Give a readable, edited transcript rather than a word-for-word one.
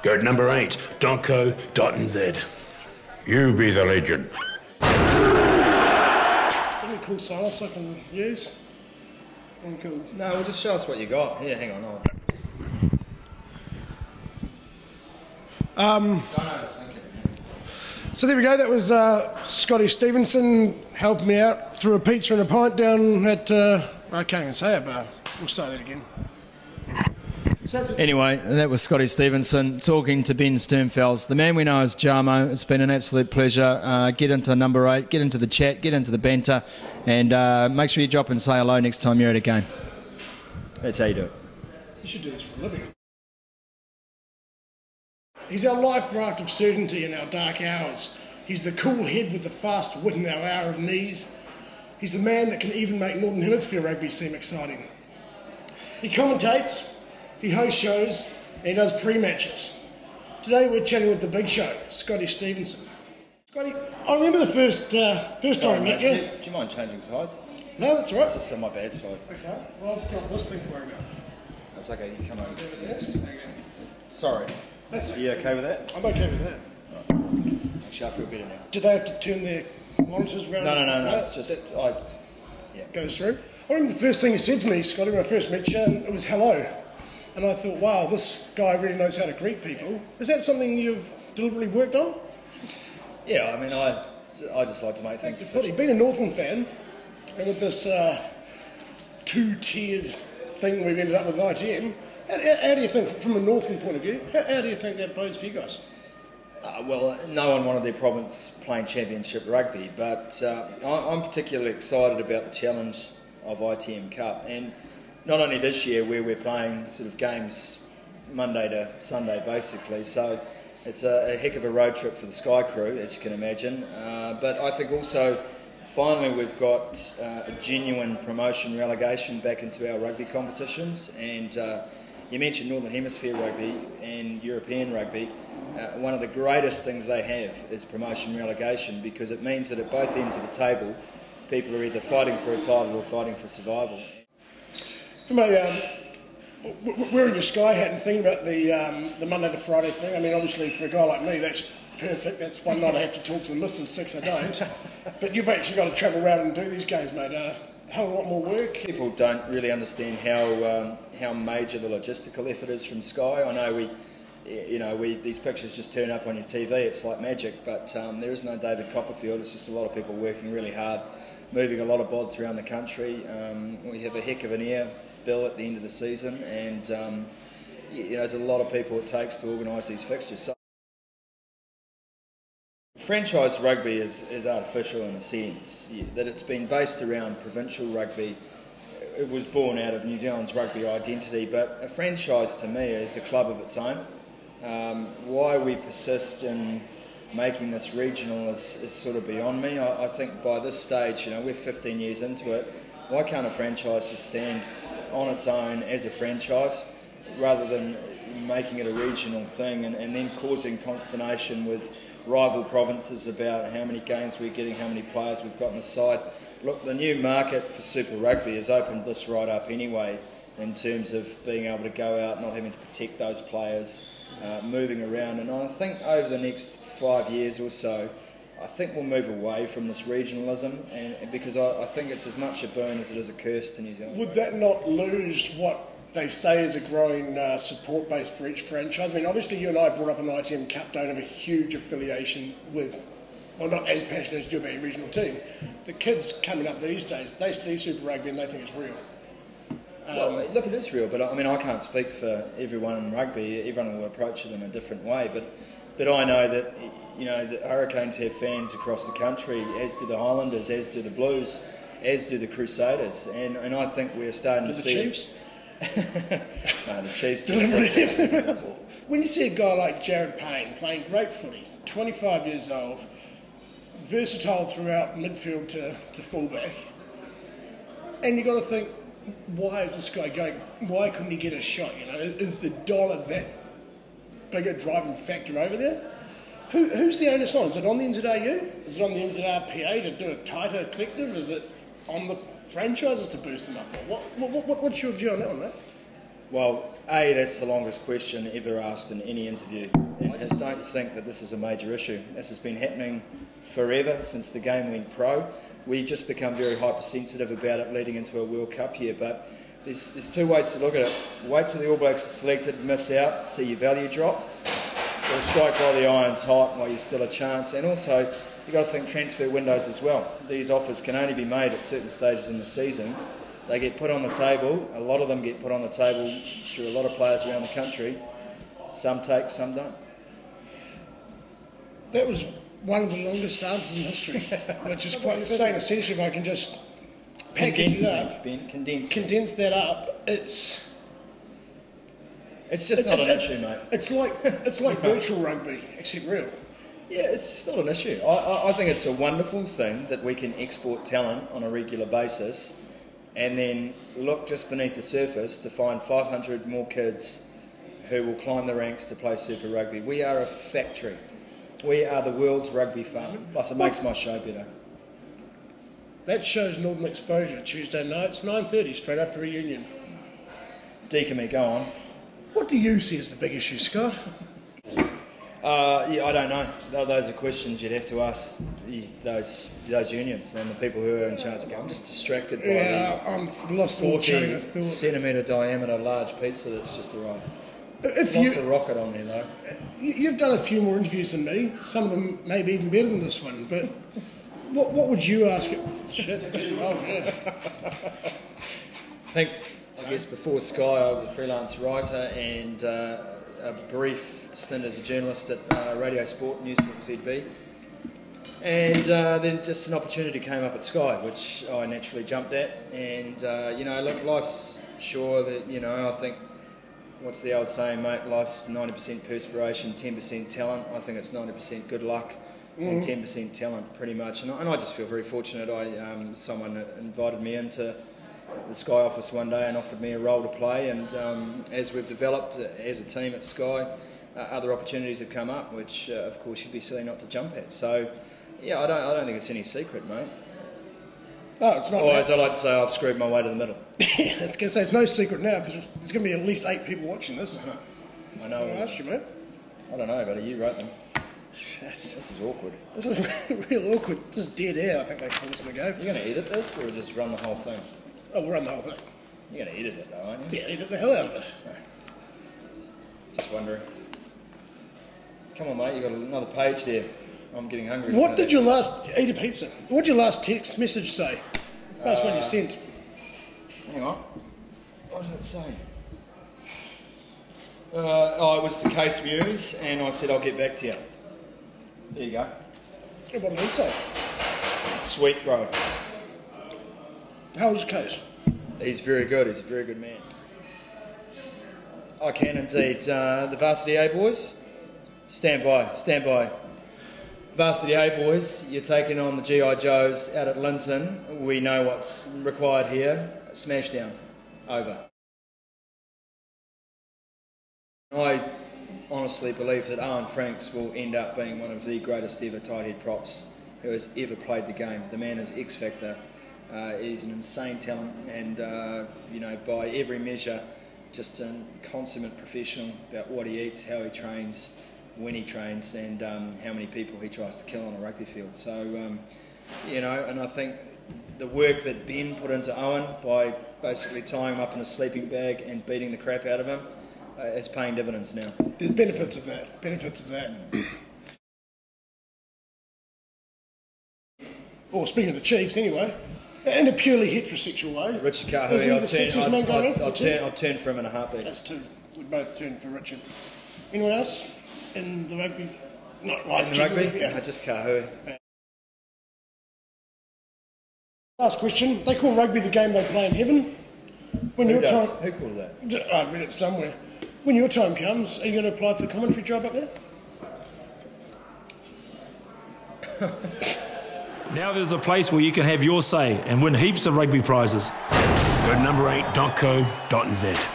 Go to number 8, donco.nz. You be the legend. Any cool sign-offs I can use? Any cool? No, well, just show us what you got. Here, hang on. So there we go, that was Scotty Stevenson helping me out through a pizza and a pint down at, I can't even say it, but we'll start that again. So Anyway, that was Scotty Stevenson talking to Ben Sternfels, the man we know as Jarmo. It's been an absolute pleasure. Get into number 8, get into the chat, get into the banter, and make sure you drop and say hello next time you're at a game. That's how you do it. You should do this for a living. He's our life raft of certainty in our dark hours. He's the cool head with the fast wit in our hour of need. He's the man that can even make Northern Hemisphere rugby seem exciting. He commentates, he hosts shows, and he does pre-matches. Today we're chatting with the big show, Scotty Stevenson. Scotty, I remember the first time I met you. Do you mind changing sides? No, that's all right. It's just on my bad side. Okay, well I've got this thing to worry about. That's okay, you come over. Yes. Sorry. Are you okay with that? I'm okay with that. Right. Actually, I feel better now. Do they have to turn their monitors around? No, it's just... Goes through. I remember the first thing you said to me, Scotty, when I first met you, and it was hello. And I thought, wow, this guy really knows how to greet people. Is that something you've deliberately worked on? Yeah, I mean, I just like to make things Back to footy. Being a Northland fan, and with this two-tiered thing we've ended up with ITM, how do you think, from a Northland point of view, how do you think that bodes for you guys? Well, no one wanted their province playing championship rugby, but I'm particularly excited about the challenge of ITM Cup, and not only this year where we're playing sort of games Monday to Sunday basically, so it's a heck of a road trip for the Sky crew, as you can imagine, but I think also finally we've got a genuine promotion relegation back into our rugby competitions, and you mentioned Northern Hemisphere rugby and European rugby. One of the greatest things they have is promotion relegation, because it means that at both ends of the table people are either fighting for a title or fighting for survival. From wearing your Sky hat and thinking about the Monday to Friday thing, I mean, obviously for a guy like me, that's perfect. That's one night I have to talk to the missus, 6 I don't. But you've actually got to travel around and do these games, mate. A hell of a lot more work. People don't really understand how major the logistical effort is from Sky. I know these pictures just turn up on your TV. It's like magic, but there is no David Copperfield. It's just a lot of people working really hard, moving a lot of bods around the country. We have a heck of an air bill at the end of the season, and there's a lot of people it takes to organise these fixtures. So, franchise rugby is artificial in a sense, that it's been based around provincial rugby. It was born out of New Zealand's rugby identity, but a franchise to me is a club of its own. Why we persist in making this regional is sort of beyond me. I think by this stage, we're 15 years into it, why can't a franchise just stand on its own as a franchise rather than making it a regional thing and then causing consternation with rival provinces about how many games we're getting, how many players we've got on the side. Look, the new market for Super Rugby has opened this right up anyway, in terms of being able to go out, not having to protect those players, moving around. And I think over the next 5 years or so, I think we'll move away from this regionalism, and because I think it's as much a boon as it is a curse to New Zealand. Would that not lose what they say is a growing support base for each franchise? I mean, obviously you and I brought up an ITM Cup, don't have a huge affiliation with, well, not as passionate as you about your regional team. The kids coming up these days, they see Super Rugby and they think it's real. Well, look, it is real, but I mean, I can't speak for everyone in rugby. Everyone will approach it in a different way, but I know that the Hurricanes have fans across the country, as do the Highlanders, as do the Blues, as do the Crusaders, and I think we're starting to see... The Chiefs? No, the Chiefs just... When you see a guy like Jared Payne playing great footy, 25 years old, versatile throughout midfield to fullback, and you've got to think, why is this guy going? Why couldn't he get a shot? Is the dollar that bigger driving factor over there? Who's the onus on? Is it on the NZRU? Is it on the NZRPA to do a tighter collective? Is it on the franchises to boost them up? What's your view on that one, mate? Well, That's the longest question ever asked in any interview. And I just don't think that this is a major issue. This has been happening forever since the game went pro. We just become very hypersensitive about it leading into a World Cup here. But there's two ways to look at it. Wait till the All Blacks are selected, miss out, see your value drop, or strike while the iron's hot, while you're still a chance. And also, you've got to think transfer windows as well. These offers can only be made at certain stages in the season. They get put on the table. A lot of them get put on the table through a lot of players around the country. Some take, some don't. That was one of the longest answers in history, which is quite insane. Essentially, if I can just package it up, condense that up, it's just not an issue, mate. It's like virtual rugby, except real. Yeah, it's just not an issue. I think it's a wonderful thing that we can export talent on a regular basis and then look just beneath the surface to find 500 more kids who will climb the ranks to play Super Rugby. We are a factory. We are the world's rugby farm. Plus, it makes my show better. That show's Northern Exposure, Tuesday nights, 9:30, straight after reunion. Deacon, go on. What do you see as the big issue, Scott? Yeah, I don't know. Those are questions you'd have to ask those unions and the people who are in charge. I'm just distracted by I've lost all chain of thought. 40-centimetre diameter large pizza that's just arrived. Lots of rocket on there, though. You've done a few more interviews than me. Some of them maybe even better than this one. But what would you ask? Shit, get involved, yeah. Thanks. I guess before Sky, I was a freelance writer and a brief stint as a journalist at Radio Sport, News Talk ZB. And then just an opportunity came up at Sky, which I naturally jumped at. And, look, life's sure that, I think, what's the old saying, mate? Life's 90% perspiration, 10% talent. I think it's 90% good luck and 10% talent, pretty much. And I just feel very fortunate. Someone invited me into the Sky office one day and offered me a role to play. And as we've developed as a team at Sky, other opportunities have come up, which, of course, you'd be silly not to jump at. So, yeah, I don't think it's any secret, mate. Oh, it's not. Or as I like to say, I've screwed my way to the middle. I was going to say, it's no secret now, because there's going to be at least 8 people watching this. I know. I'll ask you, mate. I don't know, buddy. You wrote them. Shit. This is awkward. This is real awkward. This is dead air, I think they call this in the game. You're going to edit this, or just run the whole thing? Oh, we'll run the whole thing. You're going to edit it, though, aren't you? Yeah, edit the hell out of it. Just wondering. Come on, mate. You've got another page there. I'm getting hungry. What did your last... Eat a pizza. What did your last text message say? That's what you sent. Hang on. What did it say? It was the case views, and I said I'll get back to you. There you go. And what did he say? Sweet, bro. How was Case? He's very good. He's a very good man. I can indeed. The Varsity A boys, stand by. Varsity A boys, you're taking on the GI Joes out at Linton. We know what's required here. Smash down. Over. I honestly believe that Owen Franks will end up being one of the greatest ever tight head props who has ever played the game. The man is X Factor. He's an insane talent and, by every measure, just a consummate professional about what he eats, how he trains, when he trains, and how many people he tries to kill on a rugby field. So, and I think the work that Ben put into Owen by basically tying him up in a sleeping bag and beating the crap out of him, it's paying dividends now. There's benefits of that. Well, speaking of the Chiefs, anyway, in a purely heterosexual way. Richard Kahui, I'll turn for him in a heartbeat. That's 2. We'd both turn for Richard. Anyone else in the rugby? Not live in the rugby? Yeah. Just Kahui. Last question. They call rugby the game they play in heaven. When Who called that? I read it somewhere. When your time comes, are you going to apply for the commentary job up there? Now there's a place where you can have your say and win heaps of rugby prizes. Go to number8.co.nz.